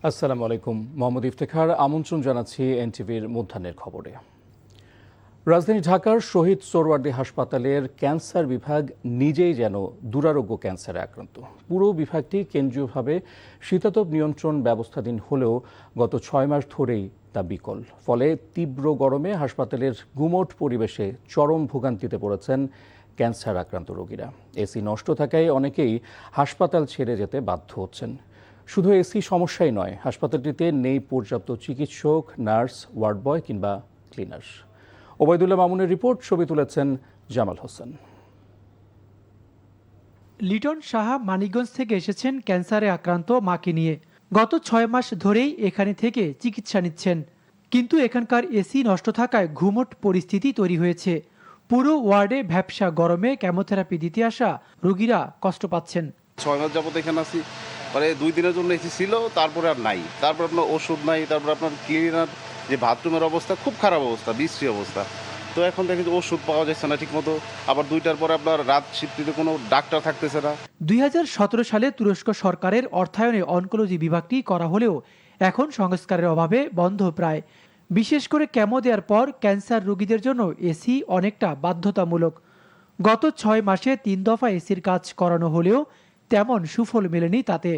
আসসালামু আলাইকুম। মোহাম্মদ ইফতেখার আমন্ত্রণ জানাচ্ছি এনটিভির মধ্যাহ্নের খবরে। রাজধানী ঢাকার শহীদ সোহরাওয়ার্দী হাসপাতালের ক্যান্সার বিভাগ নিজেই যেন দুরারোগ্য ক্যান্সারে আক্রান্ত। পুরো বিভাগটি কেন্দ্রীয়ভাবে শীতাতপ নিয়ন্ত্রণ ব্যবস্থাধীন হলেও গত 6 মাস ধরেই তা বিকল। ফলে তীব্র গরমে হাসপাতালের গুমোট পরিবেশে চরম ভোগান্তিতে পড়েছেন ক্যান্সার আক্রান্ত রোগীরা। এসি নষ্ট থাকায় অনেকেই হাসপাতাল ছেড়ে যেতে বাধ্য হচ্ছেন। শুধু এসি সমস্যাই নয়, হাসপাতালটিতে নেই পর্যাপ্ত চিকিৎসক, নার্স, ওয়ার্ড বয় কিংবা ক্লিনার। ওবায়দুল্লাহ মামুনের রিপোর্ট, ছবি তুলেছেন জামাল হোসেন। লিটন সাহা মানিকগঞ্জ থেকে এসেছেন ক্যান্সারে আক্রান্ত মাকে নিয়ে। গত 6 মাস ধরেই এখানে থেকে চিকিৎসা নিচ্ছেন, কিন্তু এখানকার এসি নষ্ট থাকায় ঘুমট পরিস্থিতি তৈরি হয়েছে। পুরো ওয়ার্ডে ভ্যাপসা গরমে কেমোথেরাপি দিতে আসা রোগীরা কষ্ট পাচ্ছেন। 6 মাস যাবত এখানে আছি, মানে 2 দিনের জন্য এসি ছিল, তারপরে আর নাই। তারপর আপনার ওষুধ নাই, তারপর আপনার ক্লিনার, যে বাথরুমের অবস্থা খুব খারাপ অবস্থা, বিশ্রী অবস্থা। তো এখন দেখি যে ওষুধ পাওয়া যাচ্ছে না ঠিক মতো। আবার 2টার পরে আপনার রাত শিফটিতে কোনো ডাক্তার থাকতেছে না। 2017 সালে তুরস্ক সরকারের অর্থায়নে অনকোলজি বিভাগটি করা হলেও এখন সংস্কারের অভাবে বন্ধ প্রায়। বিশেষ করে কেমো দেওয়ার পর ক্যান্সার রোগীদের জন্য এসি অনেকটা বাধ্যতামূলক। গত 6 মাসে 3 দফা এসির কাজ করানো হলেও তেমন সুফল মেলেনি তাতে।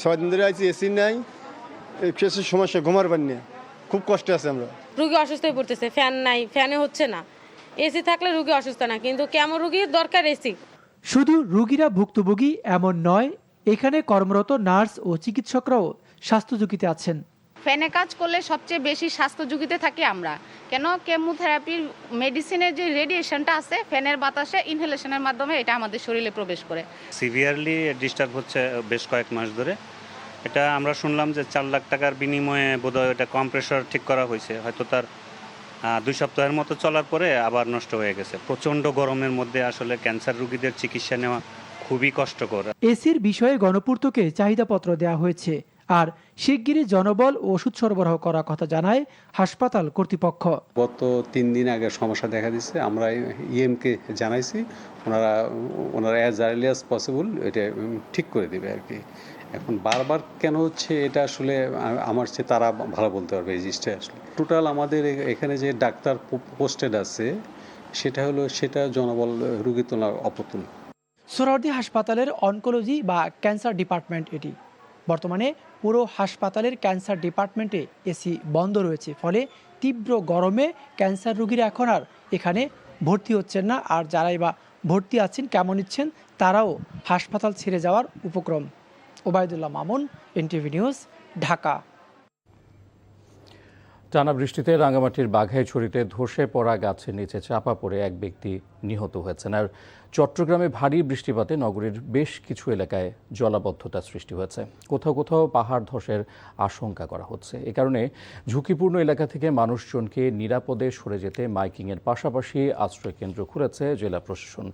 6 দিন ধরে আছি, এসি নাই, কিছু সমস্যা, ঘুমার পারি, খুব কষ্ট আছে। আমরা রোগী অসুস্থ হয়ে পড়তেছে, ফ্যান নাই, ফ্যানে হচ্ছে না। এসি থাকলে রোগী অসুস্থ না, কিন্তু কেমন রোগীর দরকার এসি। শুধু রোগীরা ভুক্তভোগী এমন নয়, এখানে কর্মরত নার্স ও চিকিৎসকরাও স্বাস্থ্য ঝুঁকিতে আছেন। ফ্যানে কাজ করলে সবচেয়ে বেশি স্বাস্থ্য ঝুঁকিতে থাকি আমরা। কেন? কেমোথেরাপির মেডিসিনের যে রেডিয়েশনটা আছে ফ্যানের বাতাসে ইনহেলেশনের মাধ্যমে এটা আমাদের শরীরে প্রবেশ করে। সিভিয়ারলি ডিস্টার্ব হচ্ছে বেশ কয়েক মাস ধরে। এটা আমরা শুনলাম যে 4 লাখ টাকার বিনিময়ে বোধহয় এটা কম্প্রেসর ঠিক করা হয়েছে, হয়তো তার 2 সপ্তাহের মতো চলার পরে আবার নষ্ট হয়ে গেছে। প্রচণ্ড গরমের মধ্যে আসলে ক্যান্সার রোগীদের চিকিৎসা নেওয়া খুবই কষ্টকর। এসির বিষয়ে গণপূর্তকে চাহিদাপত্র দেওয়া হয়েছে, আর শিগগিরই জনবল ও ওষুধ সরবরাহ করার কথা জানায় হাসপাতাল কর্তৃপক্ষ। গত 3 দিন আগে সমস্যা দেখা দিচ্ছে, আমরা ইএমকে জানাইছি, ওনারা অ্যাজ আর্লি অ্যাজ পসিবল এটা ঠিক করে দেবে আর কি। এখন বারবার কেন হচ্ছে এটা আসলে আমার চেয়ে তারা ভালো বলতে পারবে এই জিনিসটা। আসলে টোটাল আমাদের এখানে যে ডাক্তার পোস্টেড আছে সেটা জনবল রোগী তোলা অপতুল। সোহরাওয়ার্দী হাসপাতালের অনকোলজি বা ক্যান্সার ডিপার্টমেন্ট এটি। বর্তমানে পুরো হাসপাতালের ক্যান্সার ডিপার্টমেন্টে এসি বন্ধ রয়েছে, ফলে তীব্র গরমে ক্যান্সার রোগীরা এখন আর এখানে ভর্তি হচ্ছেন না। আর যারাই বা ভর্তি আছেন, কেমন ইচ্ছেন, তারাও হাসপাতাল ছেড়ে যাওয়ার উপক্রম। Obaidullah Mamun, NTV news, Dhaka. টানা বৃষ্টিতে রাঙ্গামাটির বাঘাইছড়িতে ধসে পড়া গাছের নিচে চাপা পড়ে এক ব্যক্তি নিহত হয়েছেন। আর চট্টগ্রামে ভারী বৃষ্টিপাতে নগরীর বেশ কিছু এলাকায় জলাবদ্ধতা সৃষ্টি হয়েছে। কোথাও কোথাও পাহাড় ধসের আশঙ্কা করা হচ্ছে। এ কারণে ঝুঁকিপূর্ণ এলাকা থেকে মানুষজনকে নিরাপদে সরে যেতে মাইকিংয়ের পাশাপাশি আশ্রয়কেন্দ্র খুলেছে জেলা প্রশাসন।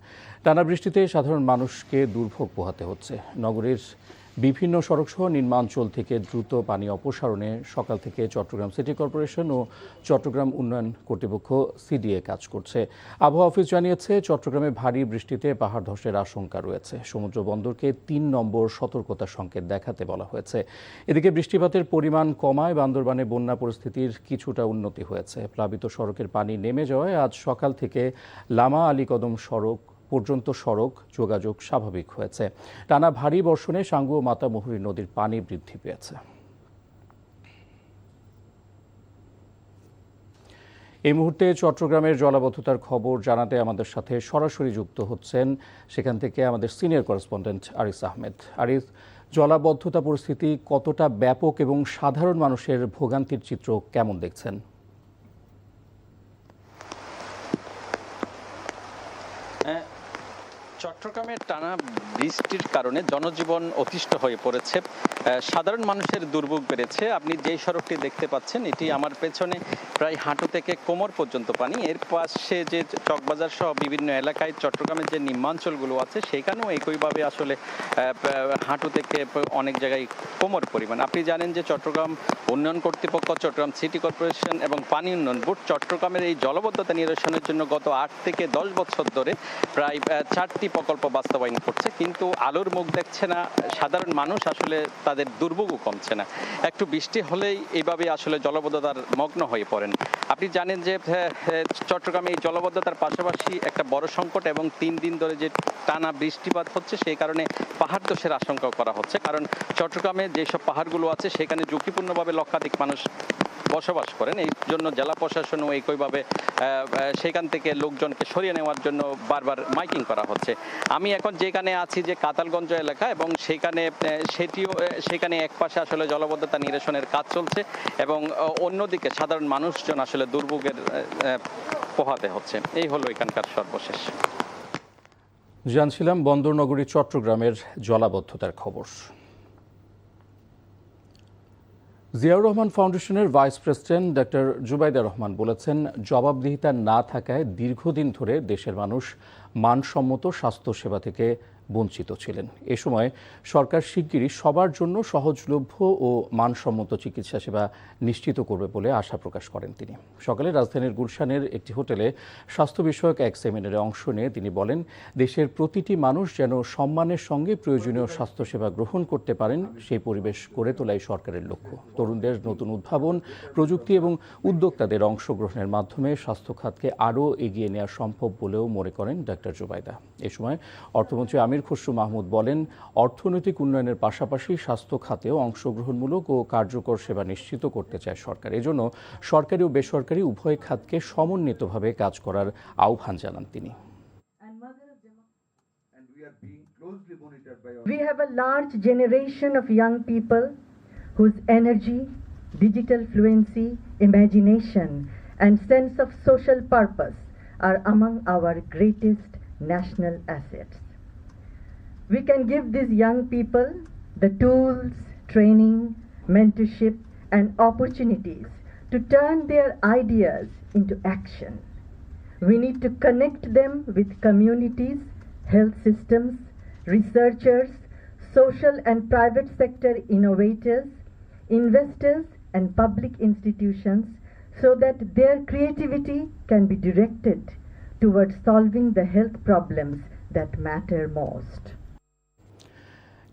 টানা বৃষ্টিতে সাধারণ মানুষকে দুর্ভোগ পোহাতে হচ্ছে। নগরীর বিভিন্ন সড়কসহ নিম্নাঞ্চল থেকে দ্রুত পানি অপসারণে সকাল থেকে চট্টগ্রাম সিটি কর্পোরেশন ও চট্টগ্রাম উন্নয়ন কর্তৃপক্ষ সিডিএ কাজ করছে। আবহাওয়া অফিস জানিয়েছে, চট্টগ্রামে ভারী বৃষ্টিতে পাহাড় ধসের আশঙ্কা রয়েছে। সমুদ্র বন্দরকে 3 নম্বর সতর্কতা সংকেত দেখাতে বলা হয়েছে। এদিকে বৃষ্টিপাতের পরিমাণ কমায় বান্দরবানে বন্যা পরিস্থিতির কিছুটা উন্নতি হয়েছে। প্লাবিত সড়কের পানি নেমে যাওয়ায় আজ সকাল থেকে লামা আলীকদম সড়ক পর্যন্ত সড়ক যোগাযোগ স্বাভাবিক হয়েছে। টানা ভারী বর্ষণে সাঙ্গু ও মাতামুহুরী নদীর পানি বৃদ্ধি পেয়েছে। এই মুহূর্তে চট্টগ্রামের জলাবদ্ধতার খবর জানাতে আমাদের সাথে সরাসরি যুক্ত হচ্ছেন সেখান থেকে আমাদের সিনিয়র করেসপন্ডেন্ট আরিস আহমেদ। আরিস, জলাবদ্ধতা পরিস্থিতি কতটা ব্যাপক এবং সাধারণ মানুষের ভোগান্তির চিত্র কেমন দেখছেন? চট্টগ্রামের টানা বৃষ্টির কারণে জনজীবন অতিষ্ঠ হয়ে পড়েছে, সাধারণ মানুষের দুর্ভোগ বেড়েছে। আপনি যেই সড়কটি দেখতে পাচ্ছেন, এটি আমার পেছনে প্রায় হাঁটু থেকে কোমর পর্যন্ত পানি। এর পাশে যে চকবাজার সহ বিভিন্ন এলাকায় চট্টগ্রামের যে নিম্নাঞ্চলগুলো আছে সেখানেও একইভাবে আসলে হাঁটু থেকে অনেক জায়গায় কোমর পরিমাণ। আপনি জানেন যে চট্টগ্রাম উন্নয়ন কর্তৃপক্ষ, চট্টগ্রাম সিটি কর্পোরেশন এবং পানি উন্নয়ন বোর্ড চট্টগ্রামের এই জলবদ্ধতা নিরসনের জন্য গত 8 থেকে 10 বছর ধরে প্রায় 4টি প্রকল্প বাস্তবায়ন করছে, কিন্তু আলোর মুখ দেখছে না সাধারণ মানুষ। আসলে তাদের তাদের দুর্ভোগও কমছে না। একটু বৃষ্টি হলেই এইভাবে আসলে জলাবদ্ধতার মগ্ন হয়ে পড়েন। আপনি জানেন যে চট্টগ্রামে এই জলাবদ্ধতার পাশাপাশি একটা বড় সংকট, এবং 3 দিন ধরে যে টানা বৃষ্টিপাত হচ্ছে সেই কারণে পাহাড় ধসের আশঙ্কা করা হচ্ছে। কারণ চট্টগ্রামে যেসব পাহাড়গুলো আছে সেখানে ঝুঁকিপূর্ণভাবে লক্ষাধিক মানুষ বসবাস করেন। এই জন্য জেলা প্রশাসনও একইভাবে সেখান থেকে লোকজনকে সরিয়ে নেওয়ার জন্য বারবার মাইকিং করা হচ্ছে। আমি এখন যেখানে আছি যে কাতালগঞ্জ এলাকা, এবং সেখানে একপাশে আসলে জলাবদ্ধতা নিরসনের কাজ চলছে, এবং অন্যদিকে সাধারণ মানুষজন আসলে দুর্ভোগের পোহাতে হচ্ছে। এই হলো এখানকার সর্বশেষ। জানছিলাম বন্দরনগরী চট্টগ্রামের জলাবদ্ধতার খবর। জিয়াউর রহমান ফাউন্ডেশনের vice president doctor Zubaida Rahman বলেছেন, জবাবদিহিতা না থাকায় দীর্ঘদিন ধরে দেশের মানুষ মানসম্মত স্বাস্থ্যসেবা থেকে বঞ্চিত ছিলেন। এ সময় সরকার শিগগিরই সবার জন্য সহজলভ্য ও মানসম্মত চিকিৎসা সেবা নিশ্চিত করবে বলে আশা প্রকাশ করেন তিনি। সকালে রাজধানীর গুলশানের একটি হোটেলে স্বাস্থ্য বিষয়ক এক সেমিনারে অংশ নিয়ে তিনি বলেন, দেশের প্রতিটি মানুষ যেন সম্মানের সঙ্গে প্রয়োজনীয় স্বাস্থ্যসেবা গ্রহণ করতে পারেন, সেই পরিবেশ গড়ে তোলাই সরকারের লক্ষ্য। তরুণদের নতুন উদ্ভাবন, প্রযুক্তি এবং উদ্যোক্তাদের অংশগ্রহণের মাধ্যমে স্বাস্থ্য খাতকে আরও এগিয়ে নেওয়া সম্ভব বলেও মনে করেন ডক্টর জুবাইদা। এ সময় অর্থমন্ত্রী আমির খসরু মাহমুদ বলেন, অর্থনৈতিক উন্নয়নের পাশাপাশি স্বাস্থ্য খাতেও অংশগ্রহণমূলক ও কার্যকর সেবা নিশ্চিত করতে চায় সরকার। এজন্য সরকারি ও বেসরকারি উভয় খাতকে সমন্বিতভাবে কাজ করার আহ্বান জানান তিনি। We have a large generation of young people whose energy, digital fluency, imagination, and sense of social purpose are among our greatest national assets. We can give these young people the tools, training, mentorship, and opportunities to turn their ideas into action. We need to connect them with communities, health systems, researchers, social and private sector innovators, investors, and public institutions so that their creativity can be directed towards solving the health problems that matter most.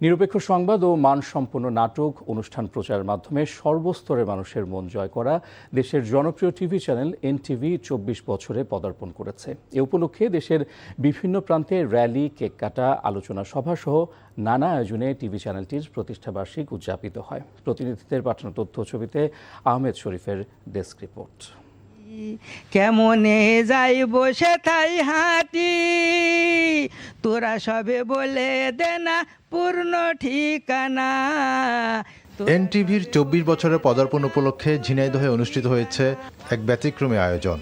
নিরপেক্ষ সংবাদ ও মানসম্পন্ন নাটক অনুষ্ঠান প্রচারের মাধ্যমে সর্বস্তরের মানুষের মন জয় করা দেশের জনপ্রিয় টিভি চ্যানেল এনটিভি 24 বছরে পদার্পণ করেছে। এ উপলক্ষে দেশের বিভিন্ন প্রান্তে র্যালি, কেক কাটা, আলোচনা সভা সহ নানা আয়োজনে টিভি চ্যানেলটির প্রতিষ্ঠাবার্ষিক উদযাপিত হয়। প্রতিনিধিদের পাঠানো তথ্য ছবিতে আহমেদ শরীফের ডেস্ক রিপোর্ট। কেমনে যাই বসে তাই হাঁটি, তোরা সবে বলে দে না পূর্ণ ঠিকানা। এনটিভির 24 বছরের পদার্পণ উপলক্ষে ঝিনাইদহে অনুষ্ঠিত হয়েছে এক ব্যতিক্রমী আয়োজন।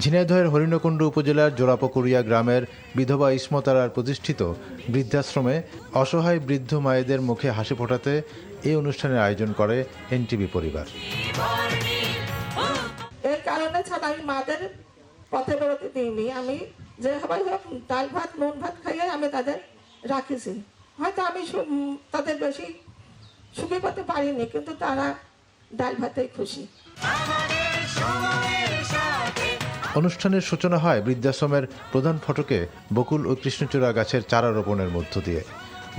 ঝিনাইদহের হরিণকুণ্ড উপজেলার জোড়াপকুরিয়া গ্রামের বিধবা ইসমতারার প্রতিষ্ঠিত বৃদ্ধাশ্রমে অসহায় বৃদ্ধ মায়েদের মুখে হাসি ফোটাতে এই অনুষ্ঠানের আয়োজন করে এনটিভি পরিবার। এর কারণে ছাড়া আমি মাদের পথে বেরোতে দিইনি। আমি যে সবাই হোক ডাল ভাত নুন ভাত খাইয়ে আমি তাদের রাখেছি। হয়তো আমি তাদের বেশি সুখী করতে পারিনি, কিন্তু তারা ডাল ভাতেই খুশি। অনুষ্ঠানের সূচনা হয় বৃদ্ধাশ্রমের প্রধান ফটকে বকুল ও কৃষ্ণচূড়া গাছের চারা রোপণের মধ্য দিয়ে।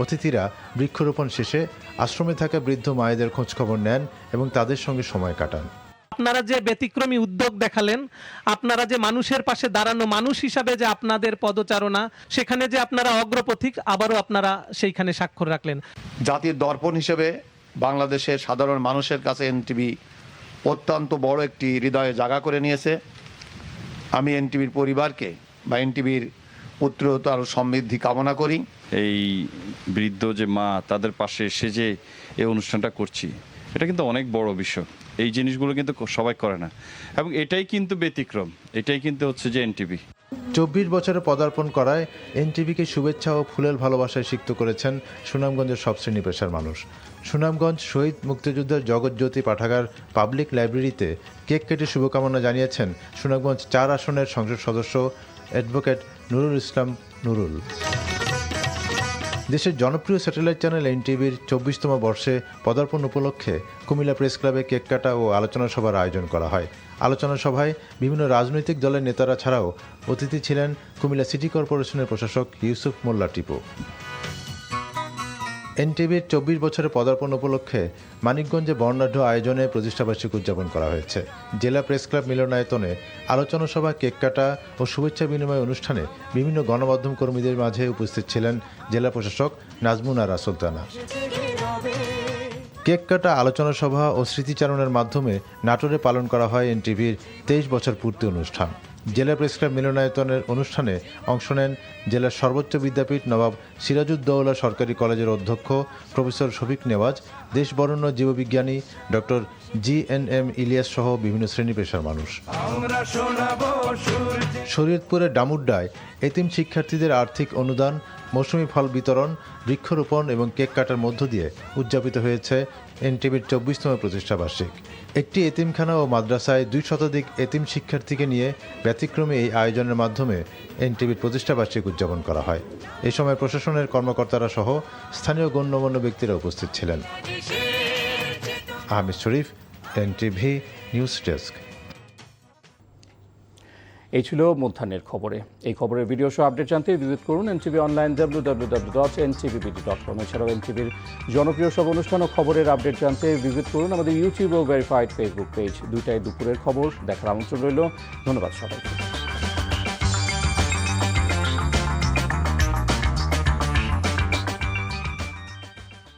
অতিথিরা বৃক্ষরোপণ শেষে আশ্রমে থাকা বৃদ্ধ মায়েদের খোঁজখবর নেন এবং তাদের সঙ্গে সময় কাটান। আপনারা যে ব্যতিক্রমী উদ্যোগ দেখালেন, আপনারা যে মানুষের পাশে দাঁড়ানো মানুষ হিসাবে যে আপনাদের পদচারণা, সেখানে যে আপনারা অগ্রপথিক, আবারও আপনারা সেইখানে স্বাক্ষর রাখলেন। জাতির দর্পণ হিসেবে বাংলাদেশের সাধারণ মানুষের কাছে এনটিভি অত্যন্ত বড় একটি হৃদয়ে জায়গা করে নিয়েছে। আমি এনটিভির পরিবারকে বা এনটিভির পুত্রতার সমৃদ্ধি কামনা করি। এই বৃদ্ধ যে মা, তাদের পাশে এসে যে এই অনুষ্ঠানটা করছি, এটা কিন্তু অনেক বড় বিষয়। এই জিনিসগুলো কিন্তু সবাই করে না, এবং এটাই কিন্তু ব্যতিক্রম। এটাই কিন্তু হচ্ছে যে এনটিভি 24 বছরে পদার্পণ করায় এনটিভিকে শুভেচ্ছা ও ফুলের ভালোবাসায় সিক্ত করেছেন সুনামগঞ্জের সব শ্রেণী পেশার মানুষ। সুনামগঞ্জ শহীদ মুক্তিযোদ্ধার জগৎজ্যোতি পাঠাগার পাবলিক লাইব্রেরিতে কেক কেটে শুভকামনা জানিয়েছেন সুনামগঞ্জ 4 আসনের সংসদ সদস্য অ্যাডভোকেট নুরুল ইসলাম নুরুল। দেশের জনপ্রিয় স্যাটেলাইট চ্যানেল এনটিভির 24তম বর্ষে পদার্পণ উপলক্ষে কুমিল্লা প্রেস ক্লাবে কেক কাটা ও আলোচনা সভার আয়োজন করা হয়। আলোচনা সভায় বিভিন্ন রাজনৈতিক দলের নেতারা ছাড়াও অতিথি ছিলেন কুমিল্লা সিটি কর্পোরেশনের প্রশাসক ইউসুফ মোল্লা টিপু। এনটিভির 24 বছরের পদার্পণ উপলক্ষে মানিকগঞ্জে বর্ণাঢ্য আয়োজনে প্রতিষ্ঠাবার্ষিকী উদযাপন করা হয়েছে। জেলা প্রেস ক্লাব মিলনায়তনে আলোচনা সভা, কেক কাটা ও শুভেচ্ছা বিনিময় অনুষ্ঠানে বিভিন্ন গণমাধ্যম কর্মীদের মাঝে উপস্থিত ছিলেন জেলা প্রশাসক নাজমুন আরা সুলতানা। কেক কাটা, আলোচনা সভা ও স্মৃতিচারণের মাধ্যমে নাটোরে পালন করা হয় এনটিভির 23 বছর পূর্তি অনুষ্ঠান। জেলা প্রেস ক্লাব মিলনায়তনের অনুষ্ঠানে অংশ নেন জেলার সর্বোচ্চ বিদ্যাপীঠ নবাব সিরাজউদ্দৌলা সরকারি কলেজের অধ্যক্ষ প্রফেসর শফিক নেওয়াজ, দেশবরেণ্য জীববিজ্ঞানী ডক্টর GNM ইলিয়াস সহ বিভিন্ন শ্রেণী পেশার মানুষ। শরীয়তপুরের ডামুড্ডায় এতিম শিক্ষার্থীদের আর্থিক অনুদান, মৌসুমি ফল বিতরণ, বৃক্ষরোপণ এবং কেক কাটার মধ্য দিয়ে উদযাপিত হয়েছে এনটিভির 24তম প্রতিষ্ঠাবার্ষিক। একটি এতিমখানা ও মাদ্রাসায় 2 শতাধিক এতিম শিক্ষার্থীকে নিয়ে ব্যতিক্রমী এই আয়োজনের মাধ্যমে এনটিভির প্রতিষ্ঠাবার্ষিকী উদযাপন করা হয়। এ সময় প্রশাসনের কর্মকর্তারা সহ স্থানীয় গণ্যমান্য ব্যক্তিরা উপস্থিত ছিলেন। আহমেদ শরীফ, এনটিভি নিউজ ডেস্ক। এই ছিল মধ্যাহ্নের খবরে। এই খবরের ভিডিও সহ আপডেট জানতে ভিজিট করুন এনটিভি অনলাইন www.ntvbt.com। এছাড়াও এনটিভির জনপ্রিয় সব অনুষ্ঠান ও খবরের আপডেট জানতে ভিজিট করুন আমাদের ইউটিউব ও ভেরিফাইড ফেসবুক পেজ। দুইটায় দুপুরের খবর দেখার আমন্ত্রণ রইল। ধন্যবাদ সবাইকে।